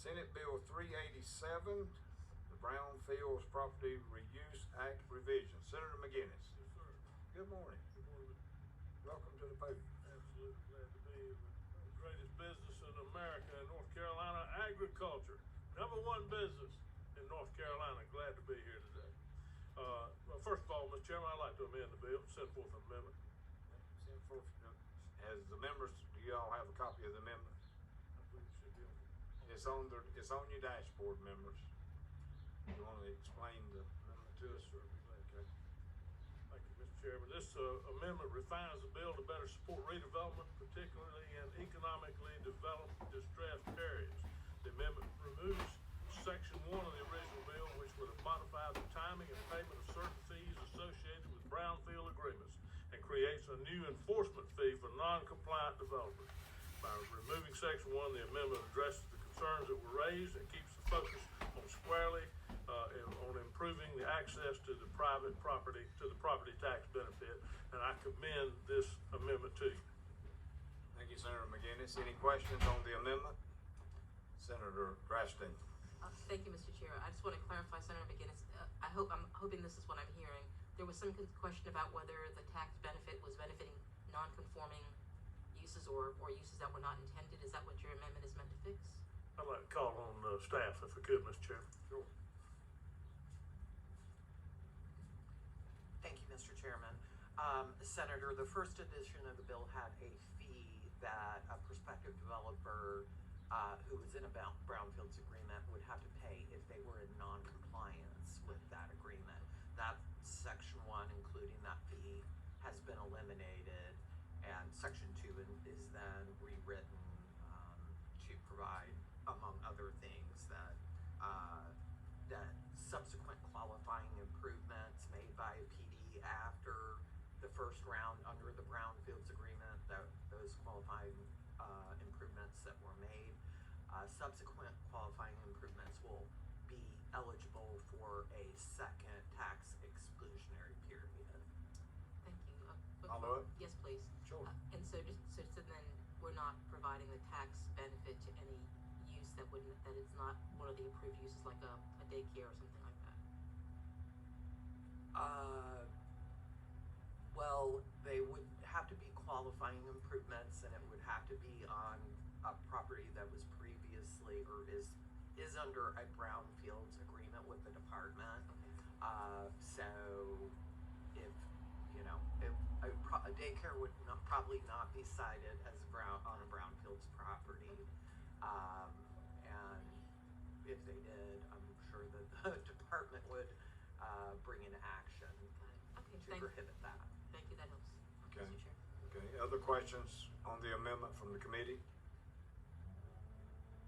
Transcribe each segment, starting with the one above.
Senate Bill 387, the Brownfields Property Reuse Act revision. Senator McGinnis. Yes, sir. Good morning. Good morning. Welcome to the podium. Absolutely glad to be here. The greatest business in America, in North Carolina, agriculture. Number one business in North Carolina. Glad to be here today. Well, first of all, Mr. Chairman, I'd like to amend the bill, send forth an amendment. Send forth, as the members, do you all have a copy of the amendment? I believe it should be on. It's on your dashboard, members. You want to explain the amendment to us? Yes, sir. Okay. Thank you, Mr. Chairman. This amendment refines the bill to better support redevelopment, particularly in economically developed distressed areas. The amendment removes Section 1 of the original bill, which would have modified the timing and payment of certain fees associated with brownfield agreements, and creates a new enforcement fee for non-compliant developers. By removing Section 1, the amendment addresses the concerns that were raised and keeps the focus squarely on improving the access to the private property, to the property tax benefit, and I commend this amendment to you. Thank you, Senator McGinnis. Any questions on the amendment? Senator Grasstein. Thank you, Mr. Chair. I just want to clarify, Senator McGinnis. I'm hoping this is what I'm hearing. There was some question about whether the tax benefit was benefiting non-conforming uses or uses that were not intended. Is that what your amendment is meant to fix? I'd like to call on staff if I could, Mr. Chairman. Sure. Thank you, Mr. Chairman. Senator, the first edition of the bill had a fee that a prospective developer who was in a brownfields agreement would have to pay if they were in non-compliance with that agreement. That Section 1, including that fee, has been eliminated, and Section 2 is then rewritten to provide, among other things, that subsequent qualifying improvements made by a PD after the first round under the brownfields agreement, those qualifying improvements that were made, subsequent qualifying improvements will be eligible for a second tax exclusionary period. Thank you. Follow up? Yes, please. Sure. And so then we're not providing the tax benefit to any use that is not one of the approved uses, like a daycare or something like that. Well, they would have to be qualifying improvements, and it would have to be on a property that was previously or is under a brownfields agreement with the department. Okay. So if a daycare would probably not be cited as on a brownfields property, and if they did, I'm sure that the department would bring in action to prohibit that. Thank you. That helps. Okay. Mr. Chair. Okay. Other questions on the amendment from the committee?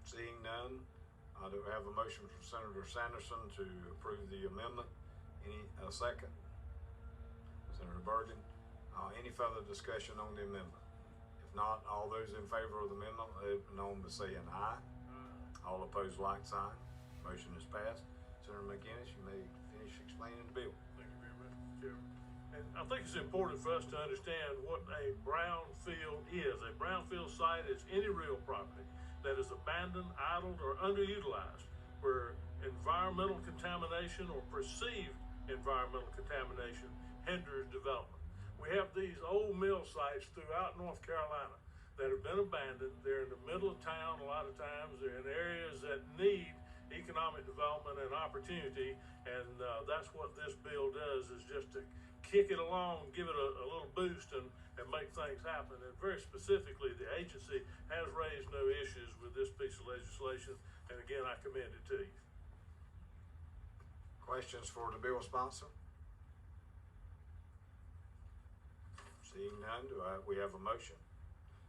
Seeing none, I do have a motion from Senator Sanderson to approve the amendment. A second? Senator Bergen. Any further discussion on the amendment? If not, all those in favor of the amendment, let it be known by saying aye. All opposed, like sign. Motion is passed. Senator McGinnis, you may finish explaining the bill. Thank you very much, Mr. Chairman. And I think it's important for us to understand what a brownfield is. A brownfield site is any real property that is abandoned, idled, or underutilized, where environmental contamination or perceived environmental contamination hinders development. We have these old mill sites throughout North Carolina that have been abandoned. They're in the middle of town a lot of times. They're in areas that need economic development and opportunity, and that's what this bill does, is just to kick it along, give it a little boost, and make things happen. And very specifically, the agency has raised no issues with this piece of legislation, and again, I commend it to you. Questions for the bill sponsor? Seeing none, we have a motion.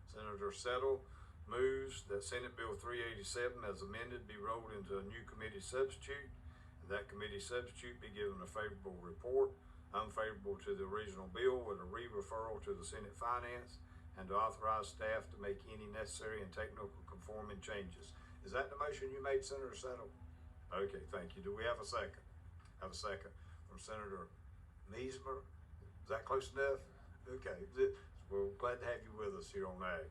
Senator Settle moves that Senate Bill 387 as amended be rolled into a new committee substitute, and that committee substitute be given a favorable report, unfavorable to the original bill with a re-referral to the Senate Finance, and to authorize staff to make any necessary and technical conforming changes. Is that the motion you made, Senator Settle? Okay, thank you. Do we have a second? Have a second from Senator Meismer. Is that close enough? Okay, we're glad to have you with us here on Ag.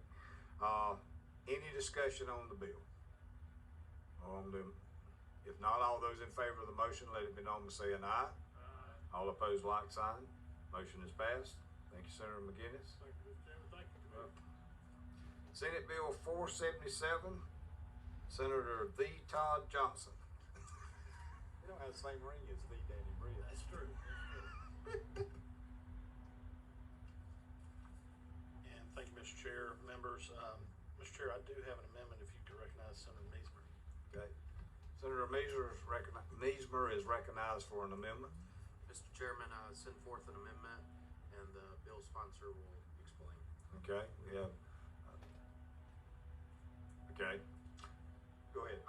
Any discussion on the bill? If not, all those in favor of the motion, let it be known by saying aye. All opposed, like sign. Motion is passed. Thank you, Senator McGinnis. Thank you, Mr. Chairman. Thank you. Senate Bill 477, Senator The Todd Johnson. You don't have the same ring as The Danny Bria. That's true. And thank you, Mr. Chair, members. Mr. Chair, I do have an amendment if you could recognize Senator Meismer. Okay. Senator Meismer is recognized for an amendment. Mr. Chairman, send forth an amendment, and the bill sponsor will explain. Okay, we have, okay. Go ahead.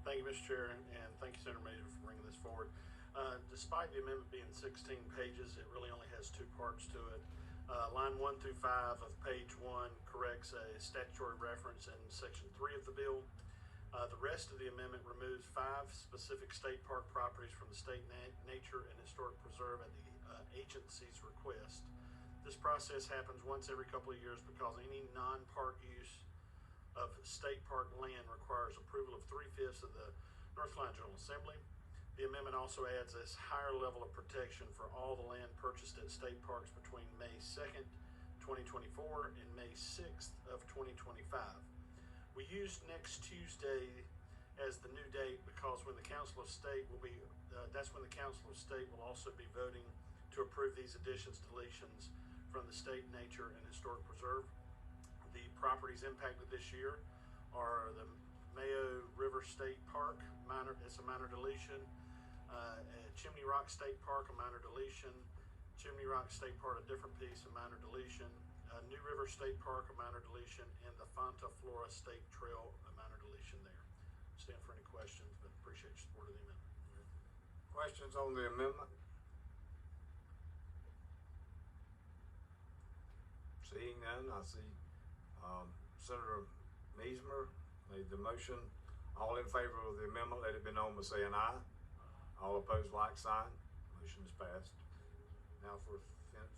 Thank you, Mr. Chair, and thank you, Senator Meismer, for bringing this forward. Despite the amendment being 16 pages, it really only has two parts to it. Line 1 through 5 of page 1 corrects a statutory reference in section 3 of the bill. The rest of the amendment removes 5 specific state park properties from the State Nature and Historic Preserve at the agency's request. This process happens once every couple of years because any non-park use of state park land requires approval of 3/5 of the North Carolina General Assembly. The amendment also adds this higher level of protection for all the land purchased at state parks between May 2nd, 2024 and May 6th of 2025. We used next Tuesday as the new date because when the Council of State will be, that's when the Council of State will also be voting to approve these additions, deletions from the State Nature and Historic Preserve. The properties impacted this year are the Mayo River State Park, it's a minor deletion. Chimney Rock State Park, a minor deletion. Chimney Rock State Park, a different piece, a minor deletion. New River State Park, a minor deletion, and the Fonta Flora State Trail, a minor deletion there. Stand for any questions, but appreciate your support of the amendment. Questions on the amendment? Seeing none, I see Senator Meismer made the motion. All in favor of the amendment, let it be known by saying aye. All opposed, like sign. Motion is passed. Now for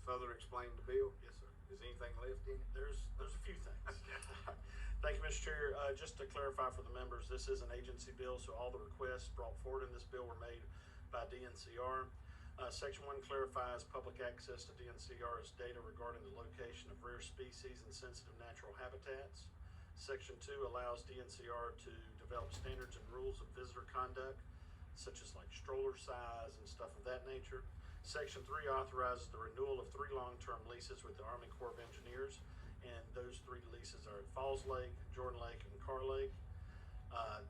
further explain the bill. Yes, sir. Is anything left in it? There's a few things. Thank you, Mr. Chair. Just to clarify for the members, this is an agency bill, so all the requests brought forward in this bill were made by DNCR. Section 1 clarifies public access to DNCR's data regarding the location of rare species and sensitive natural habitats. Section 2 allows DNCR to develop standards and rules of visitor conduct, such as like stroller size and stuff of that nature. Section 3 authorizes the renewal of 3 long-term leases with the Army Corps of Engineers, and those 3 leases are at Falls Lake, Jordan Lake, and Carr Lake.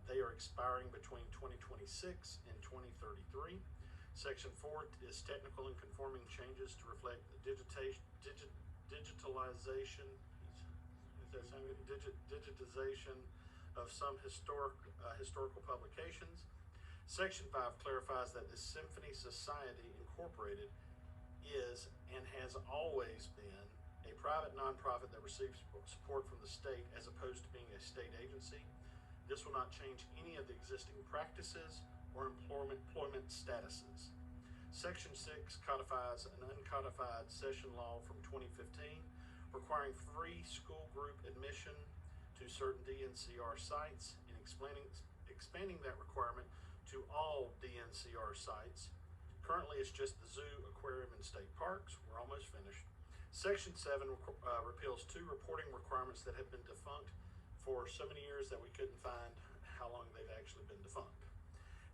They are expiring between 2026 and 2033. Section 4 is technical and conforming changes to reflect the digitalization. Is that sound good? Digitization of some historical publications. Section 5 clarifies that the Symphony Society Incorporated is and has always been a private nonprofit that receives support from the state as opposed to being a state agency. This will not change any of the existing practices or employment statuses. Section 6 codifies an uncodified session law from 2015 requiring free school group admission to certain DNCR sites and expanding that requirement to all DNCR sites. Currently, it's just the zoo, aquarium, and state parks. We're almost finished. Section 7 repeals 2 reporting requirements that have been defunct for so many years that we couldn't find how long they've actually been defunct.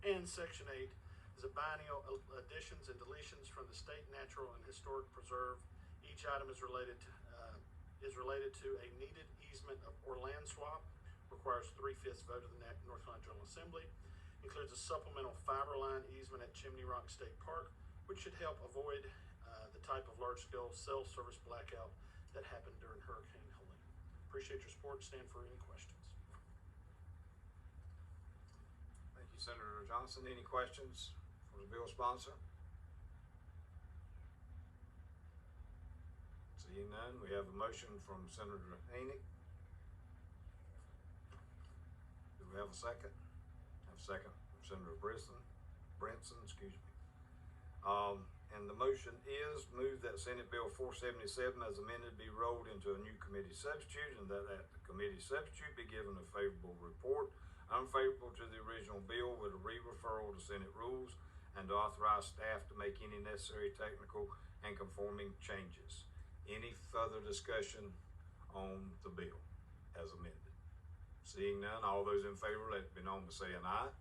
And Section 8 is a biennial additions and deletions from the State Natural and Historic Preserve. Each item is related to a needed easement or land swap, requires 3/5 vote of the North Carolina General Assembly, includes a supplemental fiber line easement at Chimney Rock State Park, which should help avoid the type of large-scale cell service blackout that happened during Hurricane Helene. Appreciate your support. Stand for any questions. Thank you, Senator Johnson. Any questions for the bill sponsor? Seeing none, we have a motion from Senator Haney. Do we have a second? Have a second from Senator Brinson, excuse me. and the motion is move that Senate Bill 477 as amended be rolled into a new committee substitute, and that the committee substitute be given a favorable report, unfavorable to the original bill with a re-referral to Senate rules, and to authorize staff to make any necessary technical and conforming changes. Any further discussion on the bill as amended? Seeing none, all those in favor, let it be known by saying aye.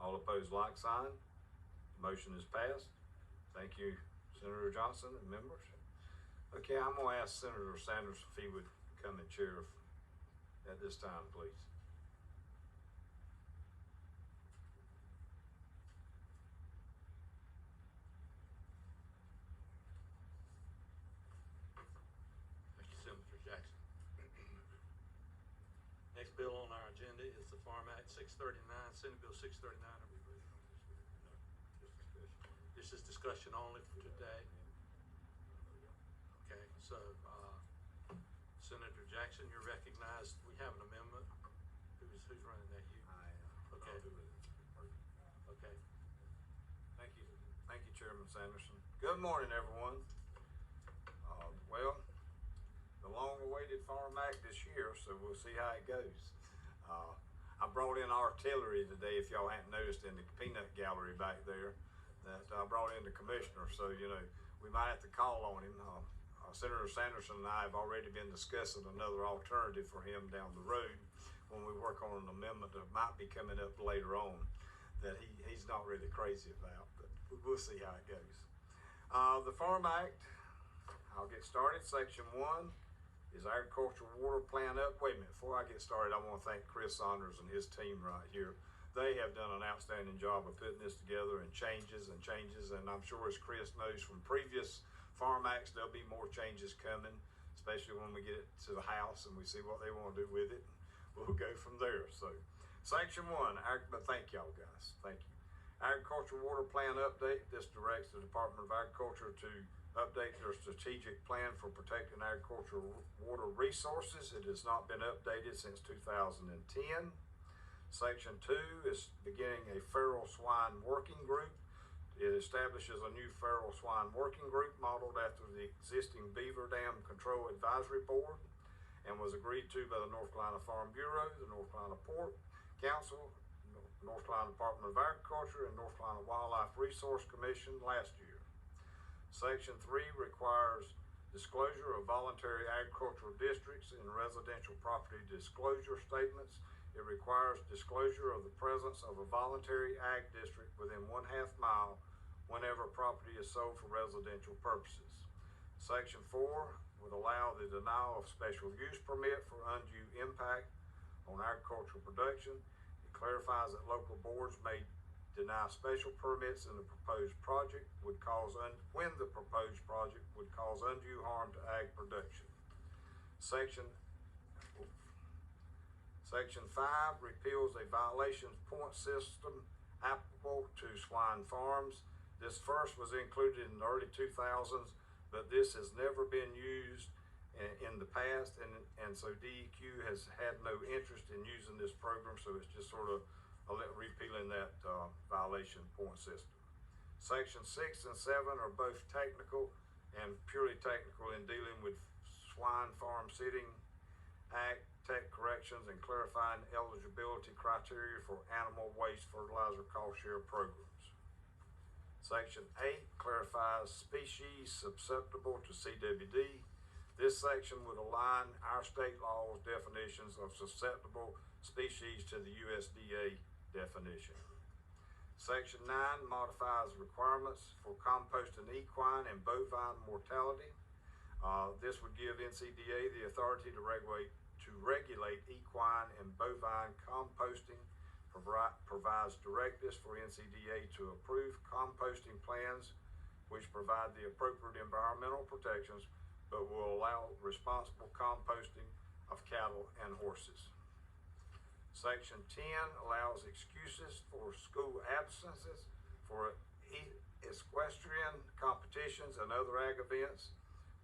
All opposed, like sign. Motion is passed. Thank you, Senator Johnson and members. Okay, I'm gonna ask Senator Sanders if he would come and chair at this time, please. Thank you, Senator Jackson. Next bill on our agenda is the Farm Act 639, Senate Bill 639. Are we ready on this? No, just discussion. This is discussion only for today. Okay, so Senator Jackson, you're recognized. We have an amendment. Who's running that? You? I am. Okay. Okay. Thank you. Thank you, Chairman Sanderson. Good morning, everyone. Well, the long-awaited Farm Act this year, so we'll see how it goes. I brought in artillery today, if y'all hadn't noticed, in the peanut gallery back there, that I brought in the commissioner, so, you know, we might have to call on him. Senator Sanderson and I have already been discussing another alternative for him down the road when we work on an amendment that might be coming up later on that he's not really crazy about, but we'll see how it goes. The Farm Act, I'll get started. Section 1 is agricultural water plan up. Wait a minute, before I get started, I want to thank Chris Saunders and his team right here. They have done an outstanding job of putting this together and changes, and I'm sure as Chris knows from previous Farm Acts, there'll be more changes coming, especially when we get it to the House and we see what they want to do with it. We'll go from there. So, Section 1, but thank y'all guys, thank you. Agricultural water plan update. This directs the Department of Agriculture to update their strategic plan for protecting agricultural water resources. It has not been updated since 2010. Section 2 is beginning a feral swine working group. It establishes a new feral swine working group modeled after the existing Beaver Dam Control Advisory Board and was agreed to by the North Carolina Farm Bureau, the North Carolina Port Council, North Carolina Department of Agriculture, and North Carolina Wildlife Resource Commission last year. Section 3 requires disclosure of voluntary agricultural districts in residential property disclosure statements. It requires disclosure of the presence of a voluntary ag district within 1/2 mile whenever property is sold for residential purposes. Section 4 would allow the denial of special use permit for undue impact on agricultural production. It clarifies that local boards may deny special permits in the proposed project when the proposed project would cause undue harm to ag production. Section 5 repeals a violations point system applicable to swine farms. This first was included in the early 2000s, but this has never been used in the past, and so DEQ has had no interest in using this program, so it's just sort of repealing that violation point system. Section 6 and 7 are both technical and purely technical in dealing with Swine Farm Sitting Act, tech corrections, and clarifying eligibility criteria for animal waste fertilizer cost share programs. Section 8 clarifies species susceptible to CWD. This section would align our state law's definitions of susceptible species to the USDA definition. Section 9 modifies requirements for composting equine and bovine mortality. This would give NCDA the authority to regulate equine and bovine composting, provides directives for NCDA to approve composting plans which provide the appropriate environmental protections but will allow responsible composting of cattle and horses. Section 10 allows excuses for school absences for equestrian competitions and other ag events.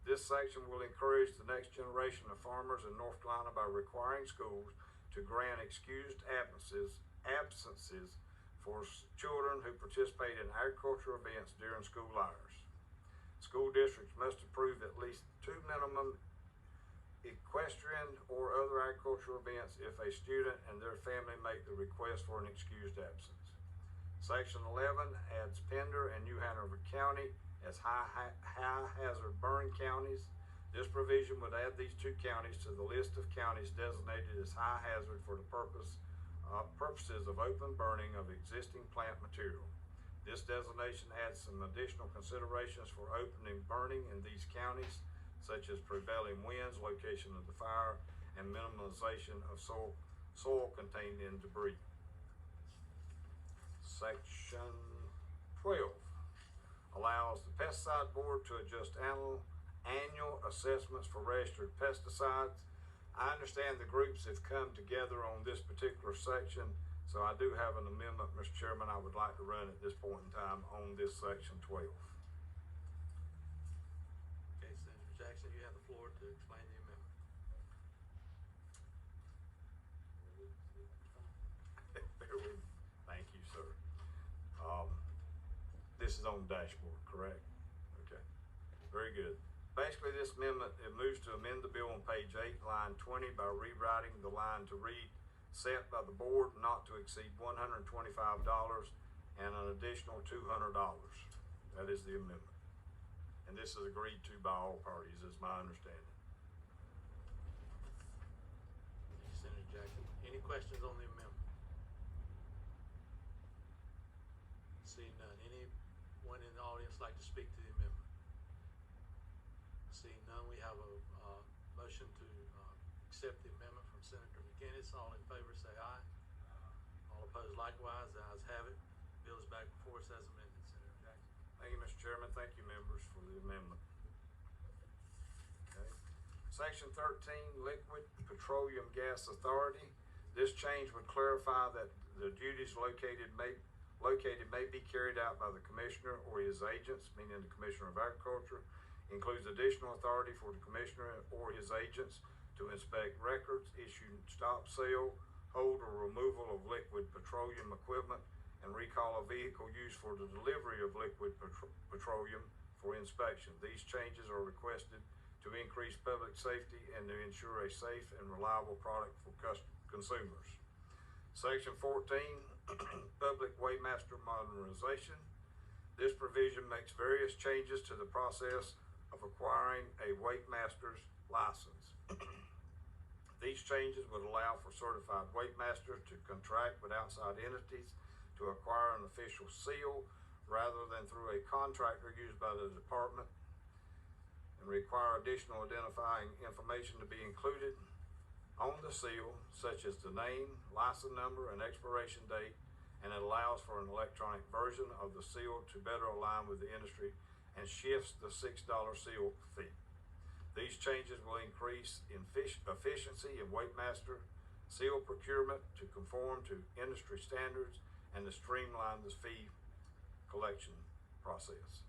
This section will encourage the next generation of farmers in North Carolina by requiring schools to grant excused absences for children who participate in agricultural events during school hours. School districts must approve at least 2 minimum equestrian or other agricultural events if a student and their family make the request for an excused absence. Section 11 adds Pender and New Hanover County as high hazard burn counties. This provision would add these two counties to the list of counties designated as high hazard for the purposes of open burning of existing plant material. This designation adds some additional considerations for opening burning in these counties, such as prevailing winds, location of the fire, and minimization of soil contained in debris. Section 12 allows the pesticide board to adjust annual assessments for registered pesticides. I understand the groups have come together on this particular section, so I do have an amendment, Mr. Chairman, I would like to run at this point in time on this section 12. Okay, Senator Jackson, you have the floor to explain the amendment. Thank you, sir. This is on the dashboard, correct? Okay, very good. Basically, this amendment, it moves to amend the bill on page 8, line 20 by rewriting the line to read, set by the board not to exceed $125 and an additional $200. That is the amendment. And this is agreed to by all parties, is my understanding. Thank you, Senator Jackson. Any questions on the amendment? Seeing none. Anyone in the audience like to speak to the amendment? Seeing none, we have a motion to accept the amendment from Senator McInnes. All in favor say aye. All opposed likewise. The ayes have it. Bill is back before us as amended. Senator Jackson. Thank you, Mr. Chairman. Thank you, members, for the amendment. Okay. Section 13, Liquid Petroleum Gas Authority. This change would clarify that the duties located may be carried out by the commissioner or his agents, meaning the Commissioner of Agriculture. Includes additional authority for the commissioner or his agents to inspect records, issue stop sale, hold or removal of liquid petroleum equipment, and recall a vehicle used for the delivery of liquid petroleum for inspection. These changes are requested to increase public safety and to ensure a safe and reliable product for consumers. Section 14, Public Weighmaster Modernization. This provision makes various changes to the process of acquiring a Weightmaster's license. These changes would allow for certified weightmasters to contract with outside entities to acquire an official seal rather than through a contractor used by the department, and require additional identifying information to be included on the seal, such as the name, license number, and expiration date, and it allows for an electronic version of the seal to better align with the industry and shifts the $6 seal fee. These changes will increase efficiency in Weightmaster seal procurement to conform to industry standards and to streamline the fee collection process.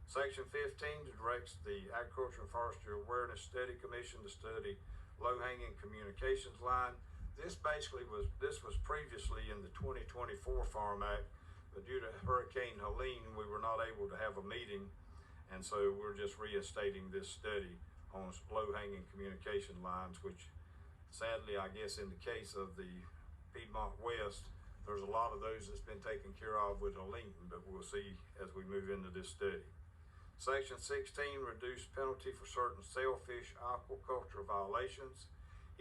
Section 15 directs the Agriculture and Forestry Awareness Study Commission to study low-hanging communications line. This was previously in the 2024 Farm Act, but due to Hurricane Helene, we were not able to have a meeting, and so we're just reinstating this study on low-hanging communication lines, which sadly, I guess in the case of the Piedmont West, there's a lot of those that's been taken care of with Helene, but we'll see as we move into this study. Section 16, reduced penalty for certain sailfish aquaculture violations.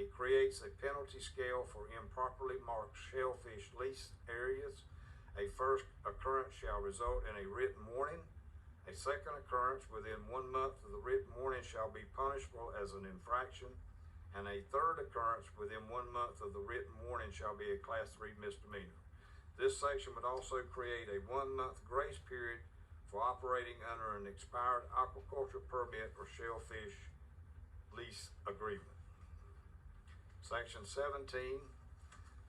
It creates a penalty scale for improperly marked shellfish lease areas. A first occurrence shall result in a written warning. A second occurrence within 1 month of the written warning shall be punishable as an infraction. And a third occurrence within 1 month of the written warning shall be a Class 3 misdemeanor. This section would also create a 1 month grace period for operating under an expired aquaculture permit or shellfish lease agreement. Section 17,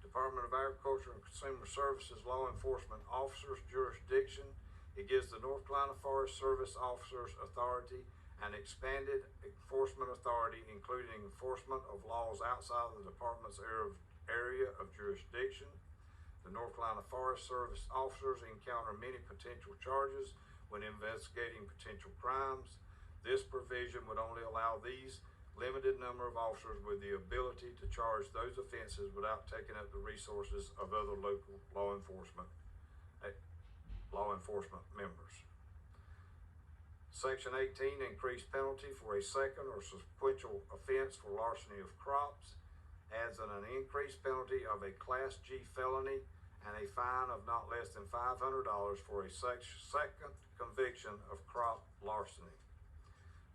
Department of Agriculture and Consumer Services Law Enforcement Officers Jurisdiction. It gives the North Carolina Forest Service Officers Authority an expanded enforcement authority, including enforcement of laws outside of the department's area of jurisdiction. The North Carolina Forest Service officers encounter many potential charges when investigating potential crimes. This provision would only allow these limited number of officers with the ability to charge those offenses without taking up the resources of other local law enforcement members. Section 18, increased penalty for a second or sequential offense for larceny of crops, adds an increased penalty of a Class G felony and a fine of not less than $500 for a second conviction of crop larceny.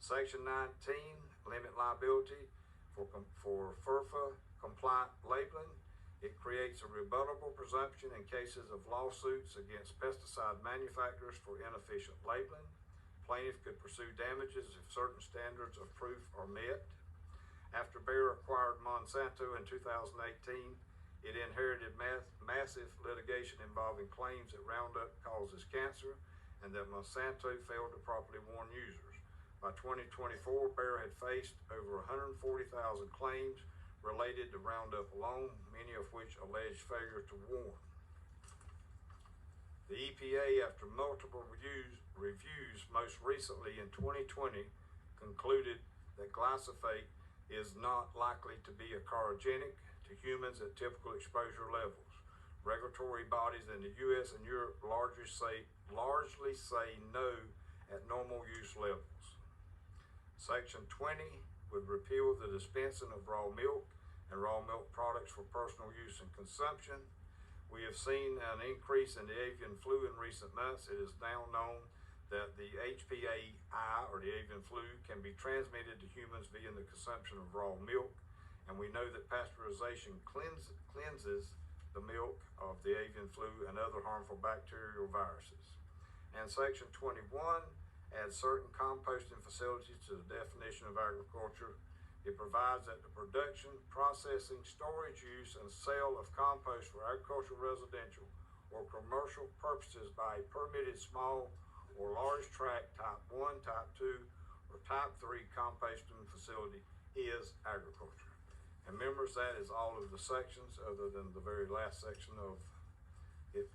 Section 19, limit liability for FERPA compliant labeling. It creates a rebuttable presumption in cases of lawsuits against pesticide manufacturers for inefficient labeling. Plaintiff could pursue damages if certain standards of proof are met. After Bayer acquired Monsanto in 2018, it inherited massive litigation involving claims that Roundup causes cancer and that Monsanto failed to properly warn users. By 2024, Bayer had faced over 140,000 claims related to Roundup alone, many of which alleged failure to warn. The EPA, after multiple reviews, most recently in 2020, concluded that glyphosate is not likely to be a carcinogenic to humans at typical exposure levels. Regulatory bodies in the U.S. and Europe largely say no at normal use levels. Section 20 would repeal the dispensing of raw milk and raw milk products for personal use and consumption. We have seen an increase in the avian flu in recent months. It is now known that the HPAI, or the avian flu, can be transmitted to humans via the consumption of raw milk, and we know that pasteurization cleanses the milk of the avian flu and other harmful bacterial viruses. And Section 21 adds certain composting facilities to the definition of agriculture. It provides that the production, processing, storage, use, and sale of compost for agricultural, residential, or commercial purposes by a permitted small or large tract Type 1, Type 2, or Type 3 composting facility is agriculture. And members, that is all of the sections other than the very last section of it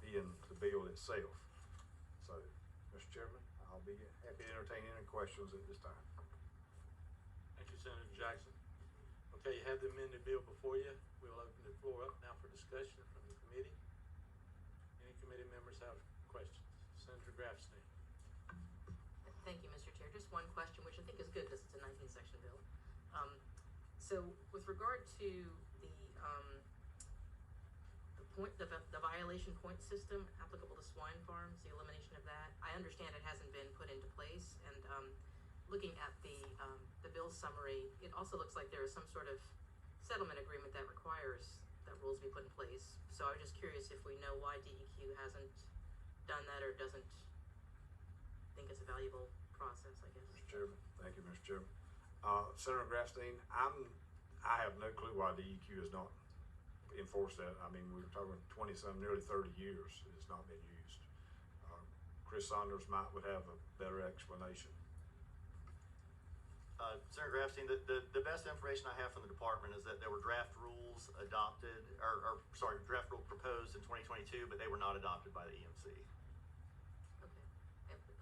being the bill itself. So, Mr. Chairman, I'll be happy to entertain any questions at this time. Thank you, Senator Jackson. Okay, you have the amended bill before you. We'll open the floor up now for discussion from the committee. Any committee members have questions? Senator Grafstein. Thank you, Mr. Chair. Just one question, which I think is good because it's a 19-section bill. So with regard to the violation point system applicable to swine farms, the elimination of that, I understand it hasn't been put into place, and looking at the bill summary, it also looks like there is some sort of settlement agreement that requires that rules be put in place. So I was just curious if we know why DEQ hasn't done that or doesn't think it's a valuable process, I guess. Mr. Chairman, thank you, Mr. Chairman. Senator Grafstein, I have no clue why DEQ has not enforced that. I mean, we're talking 20-some, nearly 30 years it has not been used. Chris Saunders would have a better explanation. Senator Grafstein, the best information I have from the department is that there were draft rules adopted, draft rule proposed in 2022, but they were not adopted by the EMC. Okay.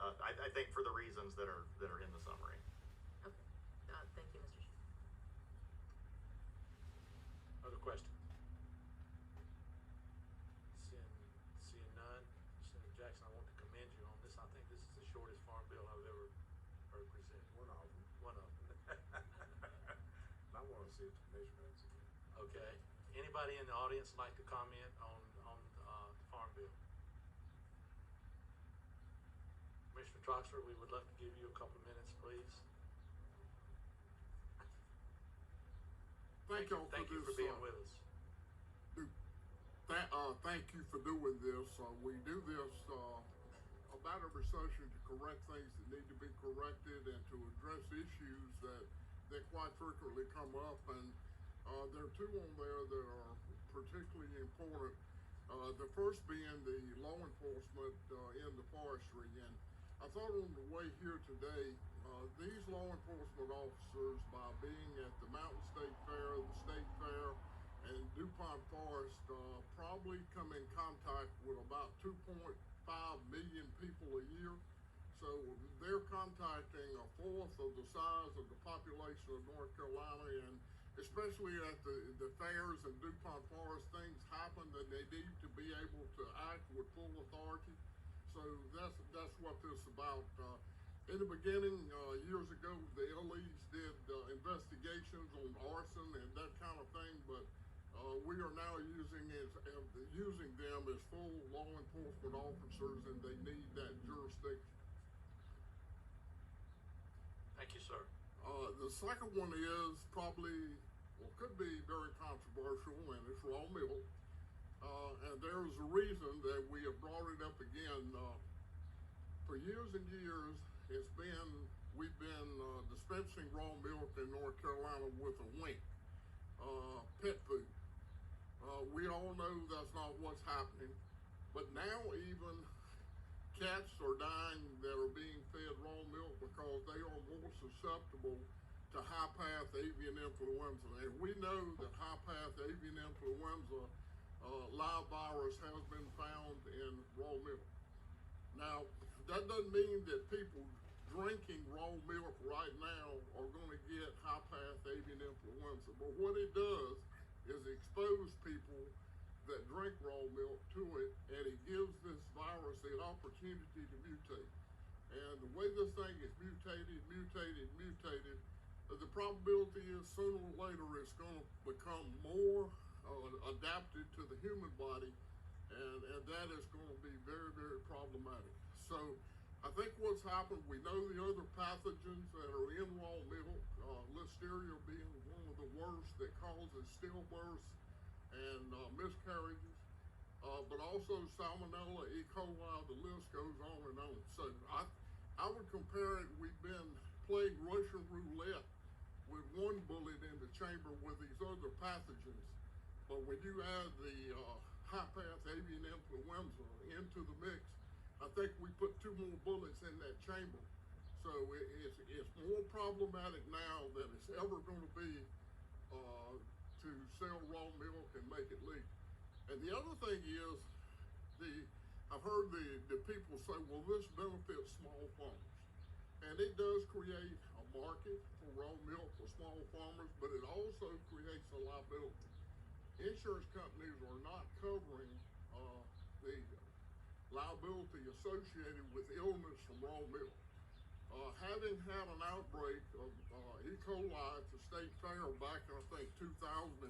I think for the reasons that are in the summary. Okay. Thank you, Mr. Chair. Other questions? Seeing none, Senator Jackson, I want to commend you on this. I think this is the shortest farm bill I've ever heard presented. One of them. One of them. I want to see the measurements again. Okay. Anybody in the audience like to comment on the farm bill? Commissioner Troxler, we would love to give you a couple of minutes, please. Thank you for being with us. Thank you for doing this. We do this about every session to correct things that need to be corrected and to address issues that quite frequently come up. And there are two on there that are particularly important. The first being the law enforcement in the forestry. And I thought on the way here today, these law enforcement officers, by being at the Mountain State Fair, the State Fair, and DuPont Forest, probably come in contact with about 2.2 million people a year. So they're contacting a fourth of the size of the population of North Carolina, and especially at the fairs and DuPont Forest, things happen that they need to be able to act with full authority. So that's what this is about. In the beginning, years ago, the LEs did investigations on arson and that kind of thing, but we are now using them as full law enforcement officers, and they need that jurisdiction. Thank you, sir. The second one is probably, well, could be very controversial, and it's raw milk. And there's a reason that we have brought it up again. For years and years, we've been dispensing raw milk in North Carolina with a wink, pet food. We all know that's not what's happening, but now even cats are dying that are being fed raw milk because they are more susceptible to high-path avian influenza. And we know that high-path avian influenza live virus has been found in raw milk. Now, that doesn't mean that people drinking raw milk right now are going to get high-path avian influenza, but what it does is expose people that drink raw milk to it, and it gives this virus the opportunity to mutate. And the way this thing is mutated, the probability is sooner or later it's going to become more adapted to the human body, and that is going to be very, very problematic. So I think what's happened, we know the other pathogens that are in raw milk, Listeria being one of the worst that causes stillbirths and miscarriages, but also Salmonella, E. coli, the list goes on and on. So I would compare it, we've been playing Russian roulette with one bullet in the chamber with these other pathogens. But when you add the high-path avian influenza into the mix, I think we put 2 more bullets in that chamber. So it's more problematic now than it's ever going to be to sell raw milk and make it legal. And the other thing is, I've heard the people say, well, this benefits small farmers. And it does create a market for raw milk for small farmers, but it also creates a liability. Insurance companies are not covering the liability associated with illness from raw milk. Having had an outbreak of E. coli at the state fair back in, I think, 2005,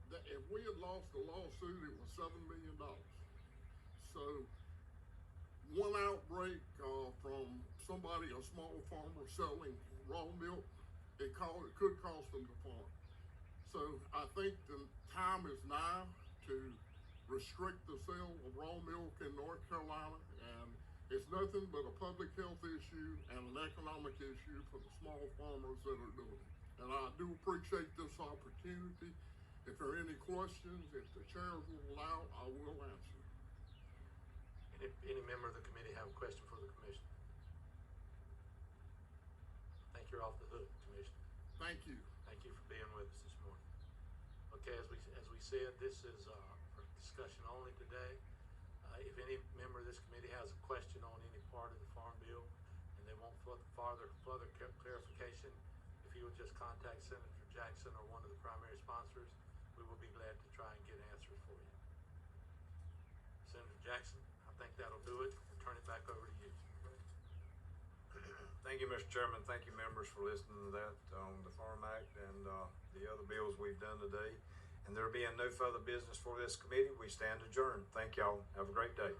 that if we had lost the lawsuit, it was $7 million. So one outbreak from somebody, a small farmer selling raw milk, it could cost them the farm. So I think the time is now to restrict the sale of raw milk in North Carolina, and it's nothing but a public health issue and an economic issue for the small farmers that are doing it. And I do appreciate this opportunity. If there are any questions, if the chairs will allow, I will answer. Any member of the committee have a question for the commissioner? I think you're off the hook, Commissioner. Thank you. Thank you for being with us this morning. Okay, as we said, this is for discussion only today. If any member of this committee has a question on any part of the Farm Bill and they want further clarification, if you would just contact Senator Jackson or one of the primary sponsors, we will be glad to try and get answers for you. Senator Jackson, I think that'll do it. I'll turn it back over to you. Thank you, Mr. Chairman. Thank you, members, for listening to that on the Farm Act and the other bills we've done today. And there being no further business for this committee, we stand adjourned. Thank y'all. Have a great day.